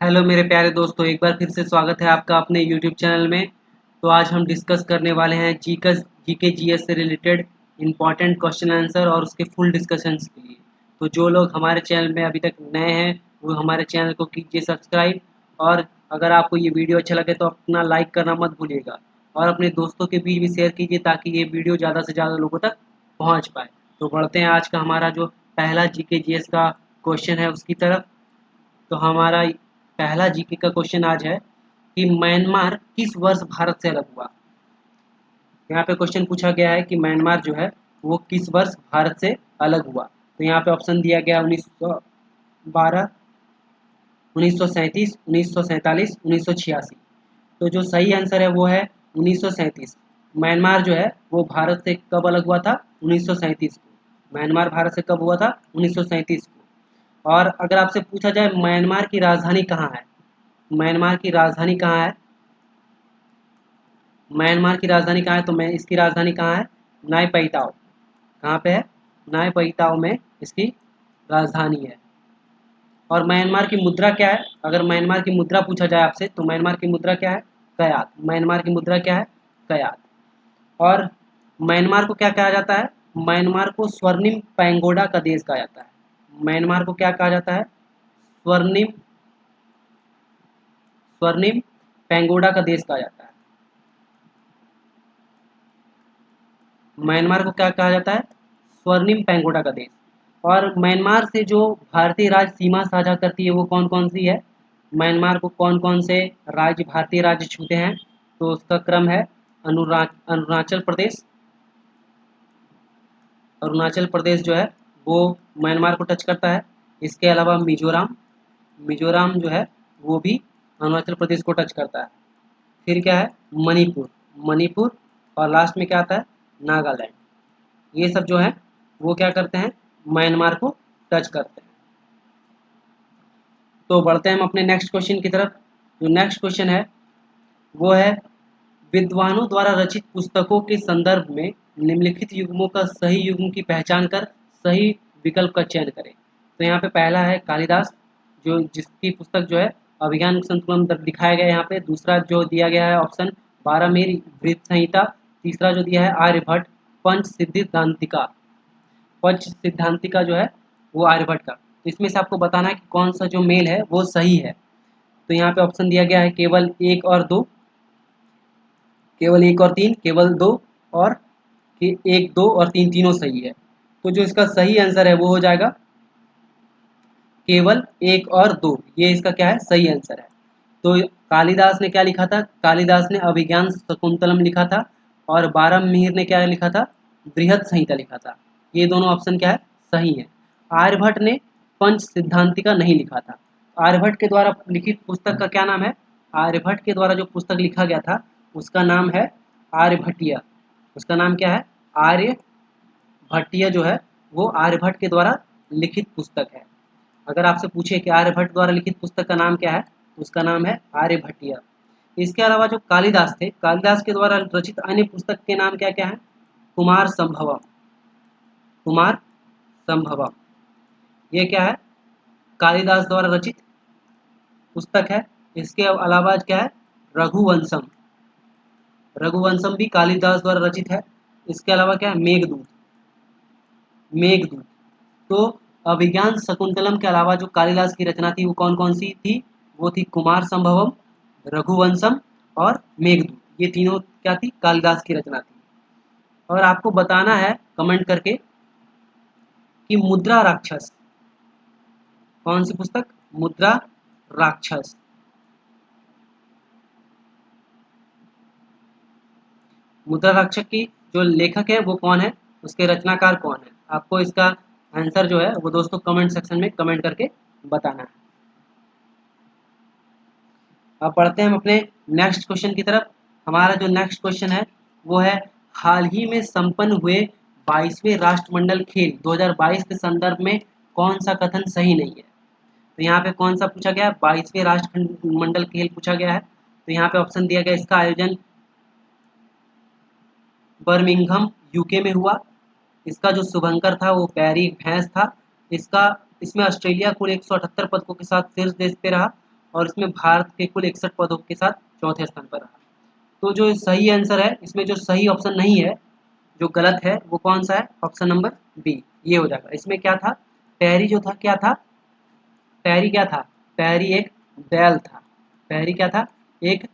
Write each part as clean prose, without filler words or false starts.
Hello मेरे प्यारे दोस्तों, एक बार फिर से स्वागत है आपका अपने यूट्यूब चैनल में। तो आज हम डिस्कस करने वाले हैं जीके जीएस से रिलेटेड इम्पॉर्टेंट क्वेश्चन आंसर और उसके फुल डिस्कशंस के लिए। तो जो लोग हमारे चैनल में अभी तक नए हैं वो हमारे चैनल को कीजिए सब्सक्राइब, और अगर आपको ये वीडियो अच्छा लगे तो अपना लाइक करना मत भूलिएगा और अपने दोस्तों के बीच भी शेयर कीजिए ताकि ये वीडियो ज़्यादा से ज़्यादा लोगों तक पहुँच पाए। तो बढ़ते हैं आज का हमारा जो पहला जीके जीएस का क्वेश्चन है उसकी तरफ। तो हमारा पहला जीके का क्वेश्चन आज है कि म्यांमार किस वर्ष भारत से अलग हुआ। यहाँ पे क्वेश्चन पूछा गया है कि म्यांमार जो है वो किस वर्ष भारत से अलग हुआ। तो यहाँ पे ऑप्शन दिया गया 1912, 1937, 1947, 1986। तो जो सही आंसर है वो है 1937। म्यांमार जो है वो भारत से कब अलग हुआ था? 1937 को। म्यांमार भारत से कब हुआ था? 1937 को। और अगर आपसे पूछा जाए म्यांमार की राजधानी कहाँ है, म्यांमार की राजधानी कहाँ है, म्यांमार की राजधानी कहाँ है, तो मैं इसकी राजधानी कहाँ है? नायपयिताओ। कहाँ पे है? नायपयिताओ में इसकी राजधानी है। और म्यांमार की मुद्रा क्या है? अगर म्यांमार की मुद्रा पूछा जाए आपसे तो म्यांमार की मुद्रा क्या है? कयात। म्यांमार की मुद्रा क्या है? कयात। और म्यांमार को क्या कहा जाता है? म्यांमार को स्वर्णिम पैगोडा का देश कहा जाता है। म्यांमार को क्या कहा जाता है? स्वर्णिम स्वर्णिम पैगोडा का देश कहा जाता है। म्यांमार को क्या कहा जाता है? स्वर्णिम पैगोडा का देश। और म्यांमार से जो भारतीय राज्य सीमा साझा करती है वो कौन कौन सी है? म्यांमार को कौन कौन से राज्य भारतीय राज्य छूते हैं? तो उसका क्रम है अरुणाचल प्रदेश। अरुणाचल प्रदेश जो है वो म्यांमार को टच करता है। इसके अलावा मिजोरम, मिजोरम जो है वो भी अरुणाचल प्रदेश को टच करता है। फिर क्या है? मणिपुर, मणिपुर। और लास्ट में क्या आता है? नागालैंड। ये सब जो है वो क्या करते हैं? म्यांमार को टच करते हैं। तो बढ़ते हैं हम अपने नेक्स्ट क्वेश्चन की तरफ। जो नेक्स्ट क्वेश्चन है वो है विद्वानों द्वारा रचित पुस्तकों के संदर्भ में निम्नलिखित युग्मों का सही युग्म की पहचान कर सही विकल्प का चयन करें। तो यहाँ पे पहला है कालिदास, जो जिसकी पुस्तक जो है अभिज्ञान संतुलन दिखाया गया है यहाँ पे। दूसरा जो दिया गया है ऑप्शन 12 में वृत्त संहिता। तीसरा जो दिया है आर्यभट्ट पंच सिद्धांतिका। पंच सिद्धांतिका जो है वो आर्यभट्ट का। तो इसमें से आपको बताना है कि कौन सा जो मेल है वो सही है। तो यहाँ पे ऑप्शन दिया गया है केवल 1 और 2, केवल 1 और 3, केवल 2 और 1, 2 और 3 तीनों सही है। तो जो इसका सही आंसर है वो हो जाएगा केवल 1 और 2। ये इसका क्या है? सही आंसर है। तो कालिदास ने क्या लिखा था? कालिदास ने अभिज्ञान शकुंतलम लिखा था। और बारहमीर ने क्या लिखा था? बृहत संहिता लिखा था। ये दोनों ऑप्शन क्या है? सही है। आर्यभट्ट ने पंच सिद्धांतिका नहीं लिखा था। आर्यभट्ट के द्वारा लिखित पुस्तक का क्या नाम है? आर्यभट्ट के द्वारा जो पुस्तक लिखा गया था उसका नाम है आर्यभट्टिय। उसका नाम क्या है? आर्यभट्टिय जो है वो आर्यभट्ट के द्वारा लिखित पुस्तक है। अगर आपसे पूछे कि आर्यभट्ट द्वारा लिखित पुस्तक का नाम क्या है, उसका नाम है आर्यभट्टिय। इसके अलावा जो कालिदास थे, कालिदास के द्वारा रचित अन्य पुस्तक के नाम क्या क्या है? कुमार संभवम। कुमार संभवम ये क्या है? कालिदास द्वारा रचित पुस्तक है। इसके अलावा क्या है? रघुवंशम। रघुवंशम भी कालिदास द्वारा रचित है। इसके अलावा क्या है? मेघदूत। मेघदूत। तो अभिज्ञान शकुंतलम के अलावा जो कालिदास की रचना थी वो कौन कौन सी थी? वो थी कुमार संभवम, रघुवंशम और मेघदूत। ये तीनों क्या थी? कालिदास की रचना थी। और आपको बताना है कमेंट करके कि मुद्रा राक्षस कौन सी पुस्तक? मुद्रा राक्षस। मुद्रा राक्षस की जो लेखक है वो कौन है? उसके रचनाकार कौन है? आपको इसका आंसर जो है वो दोस्तों कमेंट सेक्शन में कमेंट करके बताना है। अब बढ़ते हैं हम अपने नेक्स्ट क्वेश्चन की तरफ। हमारा जो नेक्स्ट क्वेश्चन है वो है हाल ही में संपन्न हुए 22वें राष्ट्रमंडल खेल 2022 के संदर्भ में कौन सा कथन सही नहीं है? तो यहाँ पे कौन सा पूछा गया है? 22वें राष्ट्रमंडल खेल पूछा गया है। तो यहाँ पे ऑप्शन दिया गया इसका आयोजन बर्मिंघम यूके में हुआ। इसका जो शुभंकर था वो पैरी भैंस था। इसमें ऑस्ट्रेलिया कुल 178 पदकों के साथ शीर्ष देश पे रहा। और इसमें भारत के कुल 61 पदों के साथ चौथे स्थान पर रहा। तो जो सही आंसर है, इसमें जो सही ऑप्शन नहीं है, जो गलत है, वो कौन सा है? ऑप्शन नंबर बी, ये हो जाएगा। इसमें क्या था? पैरी जो था क्या था? पैरी क्या था? पैरी एक बैल था। पैरी क्या था? एक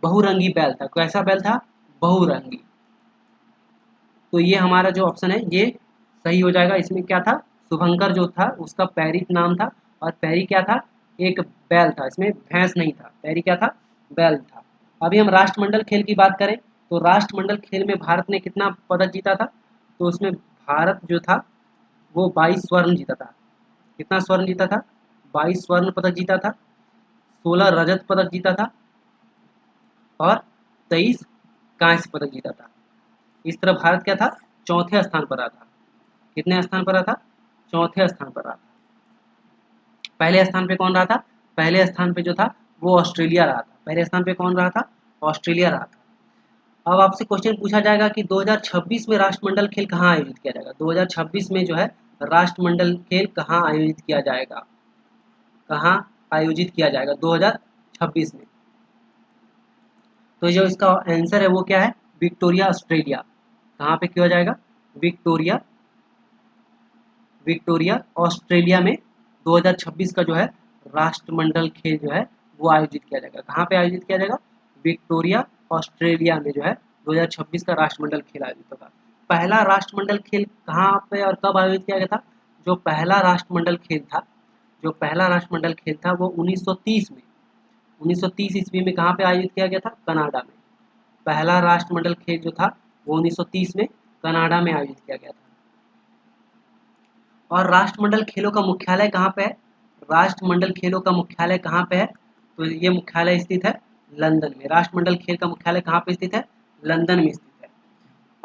बहुरंगी बैल था। कैसा बैल था? बहुरंगी। तो ये हमारा जो ऑप्शन है ये सही हो जाएगा। इसमें क्या था? शुभंकर जो था उसका पैरी नाम था, और पैरी क्या था? एक बैल था। इसमें भैंस नहीं था, पैरी क्या था? बैल था। अभी हम राष्ट्रमंडल खेल की बात करें तो राष्ट्रमंडल खेल में भारत ने कितना पदक जीता था? तो उसमें भारत जो था वो 22 स्वर्ण जीता था। कितना स्वर्ण जीता था? 22 स्वर्ण पदक जीता था, 16 रजत पदक जीता था, और 23 कांस्य पदक जीता था। इस तरह भारत क्या था? चौथे स्थान पर रहा था। कितने स्थान पर रहा था? चौथे स्थान पर रहा था। पहले स्थान पे कौन रहा था? पहले स्थान पे जो था वो ऑस्ट्रेलिया रहा था। पहले स्थान पे कौन रहा था? ऑस्ट्रेलिया रहा था। अब आपसे क्वेश्चन पूछा जाएगा कि 2026 में राष्ट्रमंडल खेल कहाँ आयोजित किया जाएगा? 2026 में जो है राष्ट्रमंडल खेल कहाँ आयोजित किया जाएगा? कहाँ आयोजित किया जाएगा 2026 में? तो जो इसका आंसर है वो क्या है? Victoria, Australia. कहाँ पे किया जाएगा? विक्टोरिया, विक्टोरिया ऑस्ट्रेलिया में 2026 का जो है राष्ट्रमंडल खेल जो है वो आयोजित किया जाएगा। कहाँ पे आयोजित किया जाएगा? विक्टोरिया, ऑस्ट्रेलिया में जो है 2026 का राष्ट्रमंडल खेल आयोजित होगा। पहला राष्ट्रमंडल खेल कहाँ पे और कब आयोजित किया गया था? जो पहला राष्ट्रमंडल खेल था, जो पहला राष्ट्रमंडल खेल था वो 1930 में, 1930 ईस्वी में कहाँ पे आयोजित किया गया था? कनाडा में। पहला राष्ट्रमंडल खेल जो था वो 1930 में कनाडा में आयोजित किया गया था। और राष्ट्रमंडल खेलों का मुख्यालय कहाँ पे है? राष्ट्रमंडल खेलों का मुख्यालय कहाँ पे है? तो ये मुख्यालय स्थित है लंदन में। राष्ट्रमंडल खेल का मुख्यालय कहाँ पे स्थित है? लंदन में स्थित है।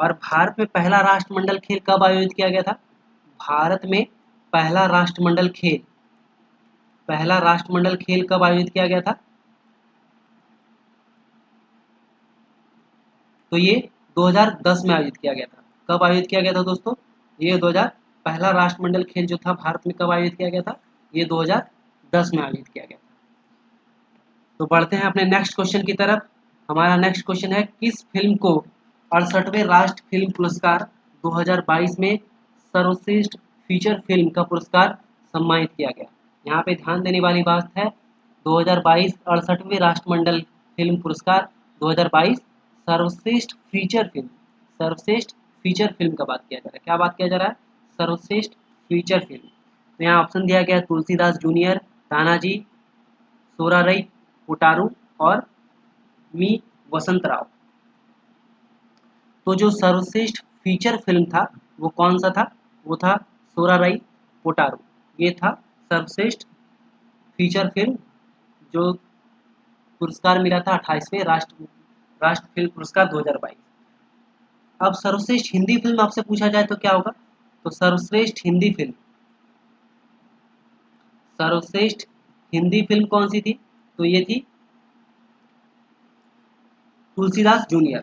और भारत में पहला राष्ट्रमंडल खेल कब आयोजित किया गया था? भारत में पहला राष्ट्रमंडल खेल, पहला राष्ट्रमंडल खेल कब आयोजित किया गया था? तो ये 2010 में आयोजित किया गया था। कब आयोजित किया गया था दोस्तों? ये 2000 पहला राष्ट्रमंडल खेल जो था भारत में कब आयोजित किया गया था? ये 2010 में आयोजित किया गया था। तो बढ़ते हैं अपने नेक्स्ट क्वेश्चन की तरफ। हमारा नेक्स्ट क्वेश्चन है, किस फिल्म को 68वें राष्ट्रीय फिल्म पुरस्कार 2022 में सर्वश्रेष्ठ फीचर फिल्म का पुरस्कार सम्मानित किया गया? यहाँ पे ध्यान देने वाली बात है, 2022 68वें राष्ट्रमंडल फिल्म पुरस्कार 2022 सर्वश्रेष्ठ फीचर फिल्म, सर्वश्रेष्ठ फीचर फिल्म का बात किया जा रहा है। क्या बात किया जा रहा है? सर्वश्रेष्ठ फीचर फिल्म। तो यहाँ ऑप्शन दिया गया है, तुलसीदास जूनियर, तानाजी, सोरारई पोटारू और मी वसंतराव। तो जो सर्वश्रेष्ठ फीचर फिल्म था वो कौन सा था? वो था सोरारई पोटारू। ये था सर्वश्रेष्ठ फीचर फिल्म जो पुरस्कार मिला था 28वें राष्ट्र फिल्म पुरस्कार 2022। अब सर्वश्रेष्ठ हिंदी फिल्म आपसे पूछा जाए तो क्या होगा? तो सर्वश्रेष्ठ हिंदी फिल्म, सर्वश्रेष्ठ हिंदी फिल्म कौन सी थी? तो ये थी तुलसीदास जूनियर।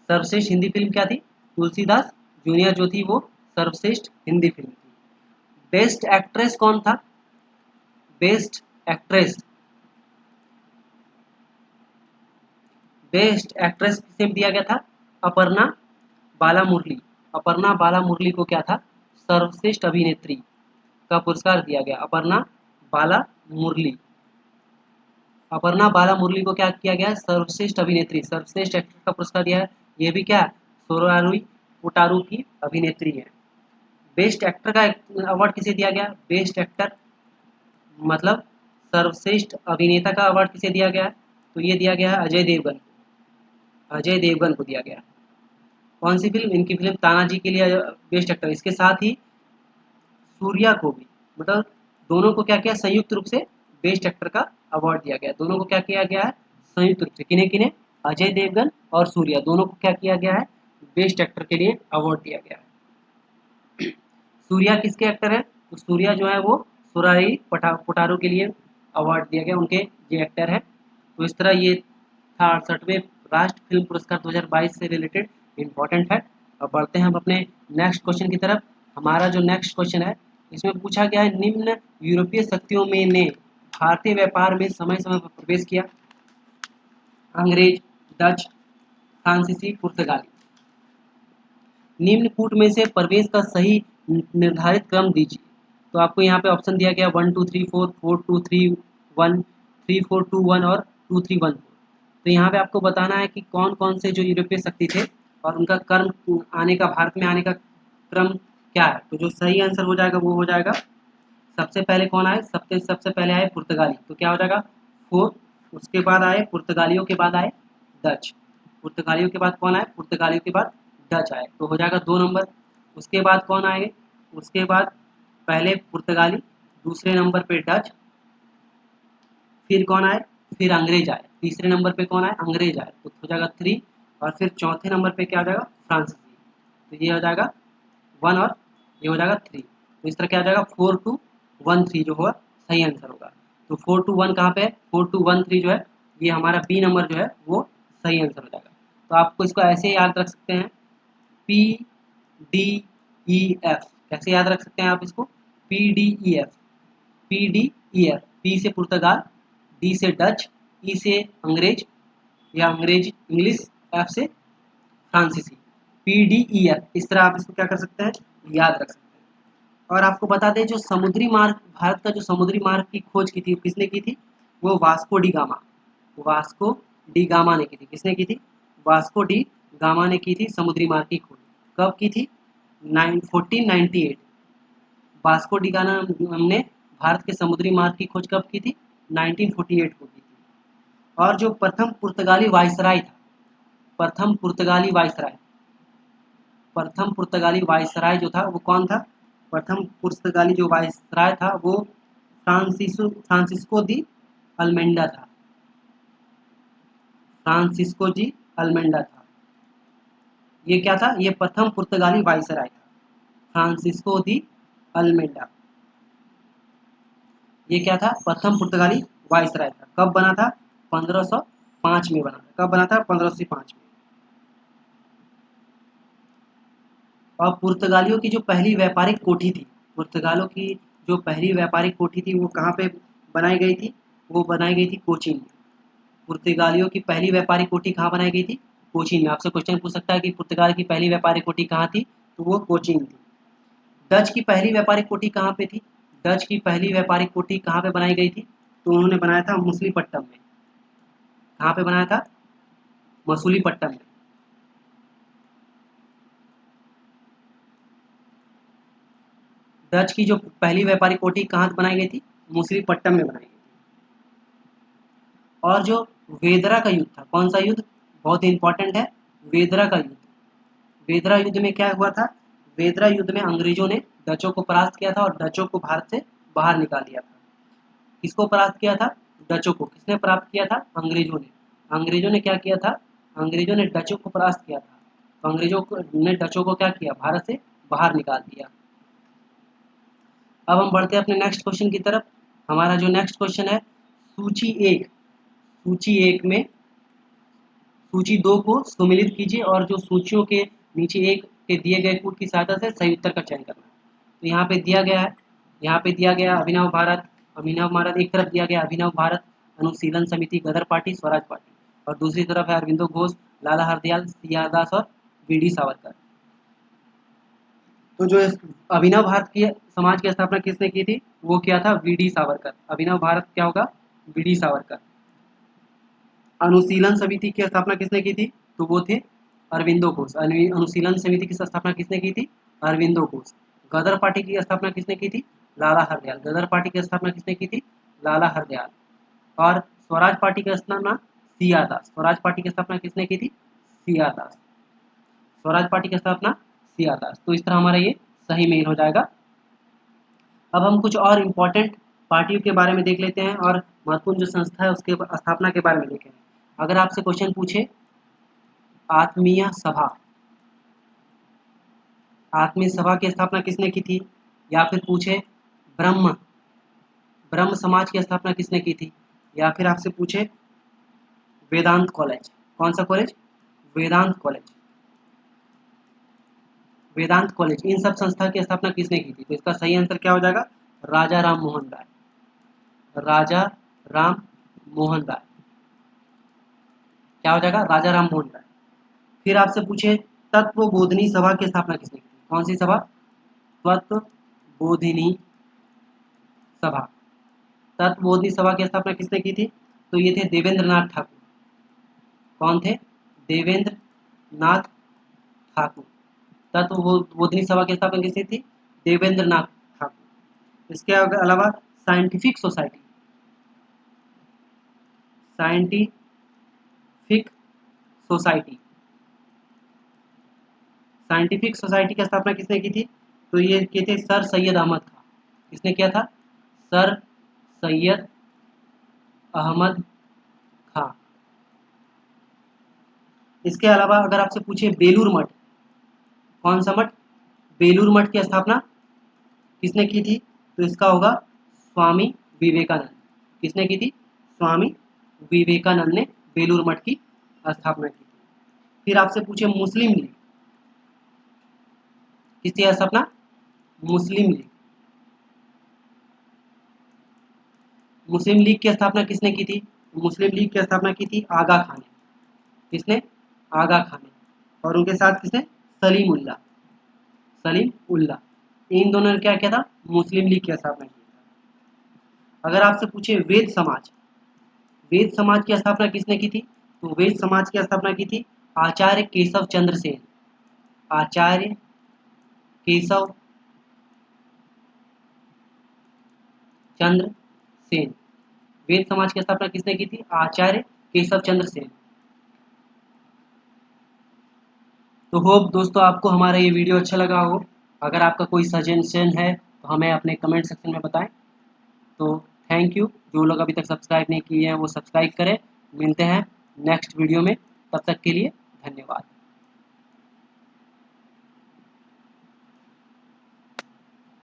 सर्वश्रेष्ठ हिंदी फिल्म क्या थी? तुलसीदास जूनियर जो थी वो सर्वश्रेष्ठ हिंदी फिल्म थी। बेस्ट एक्ट्रेस कौन था? बेस्ट एक्ट्रेस, बेस्ट एक्ट्रेस किसे दिया गया था? अपर्णा बाला मुरली। अपर्णा बाला मुरली को क्या था? सर्वश्रेष्ठ अभिनेत्री का पुरस्कार दिया गया। अपर्णा बाला मुरली, अपर्णा बाला मुरली को क्या किया गया? सर्वश्रेष्ठ अभिनेत्री, सर्वश्रेष्ठ एक्ट्रेस का पुरस्कार दिया है। ये भी क्या? सोरारुई पोटारू की अभिनेत्री है। बेस्ट एक्टर का अवार्ड किसे दिया गया? बेस्ट एक्टर मतलब सर्वश्रेष्ठ अभिनेता का अवार्ड किसे दिया गया? तो ये दिया गया है अजय देवगन, अजय देवगन को दिया गया। कौन सी फिल्म? इनकी फिल्म तानाजी के लिए बेस्ट एक्टर। इसके साथ ही सूर्या को भी, मतलब दोनों को क्या किया? संयुक्त रूप से बेस्ट एक्टर का अवार्ड दिया गया। दोनों को क्या किया गया है? संयुक्त रूप से। किन्हें किन्हें? अजय देवगन और सूर्या, दोनों को क्या किया गया है? बेस्ट एक्टर के लिए अवार्ड दिया गया है। सूर्या किसके एक्टर है? तो सूर्या जो है वो सुरारी पोटारू के लिए अवार्ड दिया गया, उनके ये एक्टर है। तो इस तरह ये था 68वें राष्ट्र फिल्म पुरस्कार 2022 से रिलेटेड इंपॉर्टेंट है। अब बढ़ते हैं हम अपने नेक्स्ट क्वेश्चन की तरफ। हमारा जो नेक्स्ट क्वेश्चन है इसमें पूछा गया है निम्न यूरोपीय शक्तियों में ने भारतीय व्यापार में समय समय पर प्रवेश किया। अंग्रेज, डच, फ्रांसीसी, पुर्तगाली। निम्न कूट में से प्रवेश का सही निर्धारित क्रम दीजिए। तो आपको यहाँ पे ऑप्शन दिया गया 1 2 3 4 4 2 3 1 3 4 2 1 और 2 3 1 4। तो यहाँ पे आपको बताना है कि कौन कौन से जो यूरोपीय शक्ति थे और उनका क्रम आने का, भारत में आने का क्रम क्या है। तो जो सही आंसर हो जाएगा वो हो जाएगा, सबसे पहले कौन आए, सबसे पहले आए पुर्तगाली, तो क्या हो जाएगा 4। उसके बाद आए पुर्तगालियों के बाद आए डच। पुर्तगालियों के बाद कौन आए, पुर्तगालियों के बाद डच आए, तो हो जाएगा 2 नंबर। उसके बाद कौन आए, उसके बाद पहले पुर्तगाली, दूसरे नंबर पे डच, फिर कौन आए, फिर अंग्रेज आए, तीसरे नंबर पे कौन आए, अंग्रेज आए, तो हो जाएगा 3। और फिर चौथे नंबर पे क्या हो जाएगा, फ्रांसीसी। तो ये हो जाएगा 1 और ये हो जाएगा 3। तो इस तरह क्या हो जाएगा 4 2 1 3 जो होगा सही आंसर होगा। तो 4 2 1 कहाँ पे है, 4 2 1 3 जो है ये हमारा बी नंबर जो है वो सही आंसर हो जाएगा। तो आपको इसको ऐसे याद रख सकते हैं, पी डी ई एफ। कैसे याद रख सकते हैं आप इसको, P D E F, P D E F, P से पुर्तगाल, डी से डच, ई से अंग्रेज या अंग्रेज इंग्लिश, एफ से फ्रांसीसी, पी डी ई एफ। इस तरह आप इसको क्या कर सकते हैं, याद रख सकते हैं। और आपको बता दें जो समुद्री मार्ग, भारत का जो समुद्री मार्ग की खोज की थी किसने की थी, वो Vasco D gamma, Vasco D gamma ने की थी। किसने की थी, वास्को डी गामा ने की थी समुद्री मार्ग की खोज। कब की थी, 1498। वास्को डी गामा ने भारत के समुद्री मार्ग की खोज कब की थी, 1948 को की थी। और जो प्रथम पुर्तगाली वायसराय था, प्रथम पुर्तगाली वायसराय, प्रथम पुर्तगाली वायसराय जो था वो कौन था, प्रथम पुर्तगाली जो वायसराय था वो फ्रांसिस्को दी अल्मेंडा था, फ्रांसिस्को जी अल्मेंडा था। ये क्या था, ये प्रथम पुर्तगाली वायसराय था, फ्रांसिस्को दी अल्मेंडा। ये क्या था, प्रथम पुर्तगाली वायसराय था। कब बना था, 1505 में बना था। कब बना था, 1505 में। और पुर्तगालियों की जो पहली व्यापारिक कोठी थी, पुर्तगालों की जो पहली व्यापारिक कोठी थी वो कहाँ पे बनाई गई थी, वो बनाई गई थी कोचीन में। पुर्तगालियों की पहली व्यापारिक कोठी कहाँ बनाई गई थी, कोचीन में। आपसे क्वेश्चन पूछ सकता है कि पुर्तगाल की पहली व्यापारिक कोठी कहाँ थी, तो वो कोचीन थी। डच की पहली व्यापारिक कोठी कहाँ पे थी, डच की पहली व्यापारिक कोठी कहाँ पे बनाई गई थी, तो उन्होंने बनाया था मछलीपट्टनम में। कहाँ पे बनाया था, मछलीपट्टनम में। डच की जो पहली व्यापारिक कोठी कहाँ बनाई गई थी, मछलीपट्टनम में बनाई गई थी। और जो वेदरा का युद्ध था, कौन सा युद्ध, बहुत ही इंपॉर्टेंट है, वेदरा का युद्ध। वेदरा युद्ध में क्या हुआ था, वेदरा युद्ध में अंग्रेजों ने डचों को परास्त किया था और डचों को भारत से बाहर निकाल दिया था। किसको परास्त किया था, डचों को। किसने परास्त किया था, अंग्रेजों ने। अंग्रेजों ने क्या किया था, अंग्रेजों ने डचों को परास्त किया था, तो अंग्रेजों ने डचों को क्या किया, भारत से बाहर निकाल दिया। अब हम बढ़ते हैं अपने नेक्स्ट क्वेश्चन की तरफ। हमारा जो नेक्स्ट क्वेश्चन है, सूची एक में सूची 2 को सुमेलित कीजिए और जो सूचियों के नीचे एक के दिए गए कूट की सहायता से सही उत्तर का चयन करना है। तो यहाँ पे दिया गया है, यहाँ पे दिया गया अभिनव भारत, एक तरफ दिया गया अभिनव भारत, अनुशीलन समिति, गदर पार्टी, स्वराज पार्टी, और दूसरी तरफ है अरविंदो घोष, लाला हरदयाल, सियार दास और वी.डी. सावरकर। तो जो अभिनव भारत की समाज की स्थापना किसने की थी, वो क्या था, वी.डी. सावरकर। अभिनव भारत क्या होगा, वी.डी. सावरकर। अनुशीलन समिति की स्थापना किसने की थी, तो वो थे अरविंदो घोष। अनुशीलन समिति की स्थापना किसने की थी, अरविंदो घोष। गदर पार्टी की स्थापना किसने की थी, लाला हरदयाल। गदर पार्टी की स्थापना किसने की थी, लाला हरदयाल। और स्वराज पार्टी की स्थापना सियार दास। स्वराज पार्टी की स्थापना किसने की थी, सियार दास। स्वराज पार्टी की स्थापना सियार दास। तो इस तरह हमारा ये सही मेल हो जाएगा। अब हम कुछ और इम्पोर्टेंट पार्टियों के बारे में देख लेते हैं और महत्वपूर्ण जो संस्था है उसके स्थापना के बारे में देखें। अगर आपसे क्वेश्चन पूछे आत्मीय सभा, आत्मीय सभा की स्थापना किसने की थी, या फिर पूछे ब्रह्म ब्रह्म समाज की स्थापना किसने की थी, या फिर आपसे पूछे वेदांत कॉलेज, कौन सा कॉलेज, वेदांत कॉलेज, वेदांत कॉलेज, इन सब संस्था की स्थापना किसने की थी? तो इसका सही आंसर क्या हो जाएगा? राजा राम मोहन राय। राजा राम मोहन राय क्या हो जाएगा? राजा राम मोहन राय। फिर आपसे पूछे तत्व बोधिनी सभा की स्थापना किसने की थी? कौन सी सभा? तत्व बोधिनी सभा। तत्व बोधिनी सभा की स्थापना किसने की थी? तो ये थे देवेंद्र नाथ ठाकुर। कौन थे? देवेंद्र नाथ ठाकुर। तत्व बोधिनी सभा की स्थापना किसने थी? देवेंद्र नाथ ठाकुर। इसके अलावा scientific society, scientific society, scientific society की स्थापना किसने की थी? तो ये किए थे सर सैयद अहमद खान। किसने किया था? सर सैयद अहमद खान। इसके अलावा अगर आपसे पूछे बेलूर मठ, कौन सा मठ? बेलूर मठ की स्थापना किसने की थी? तो इसका होगा स्वामी विवेकानंद। किसने की थी? स्वामी विवेकानंद ने बेलूर मठ की स्थापना की थी। फिर आपसे पूछे मुस्लिम लीग, किसकी स्थापना? मुस्लिम लीग। मुस्लिम लीग की स्थापना किसने की थी? मुस्लिम लीग की स्थापना की थी आगा खान ने। किसने? आगा खान ने। और उनके साथ किसने? सलीम उल्लाह। सलीम उल्लाह, इन दोनों ने क्या किया था? मुस्लिम लीग की स्थापना की था। अगर आपसे पूछे वेद समाज, वेद समाज की स्थापना किसने की थी? तो वेद समाज की स्थापना की थी आचार्य केशव चंद्र सेन। आचार्य केशव चंद्र सेन। वेद समाज की स्थापना किसने की थी? आचार्य केशव चंद्र सेन। तो होप दोस्तों आपको हमारा ये वीडियो अच्छा लगा हो। अगर आपका कोई सजेशन है तो हमें अपने कमेंट सेक्शन में बताएं। तो थैंक यू। जो लोग अभी तक सब्सक्राइब नहीं किए हैं वो सब्सक्राइब करें। मिलते हैं नेक्स्ट वीडियो में, तब तक के लिए धन्यवाद।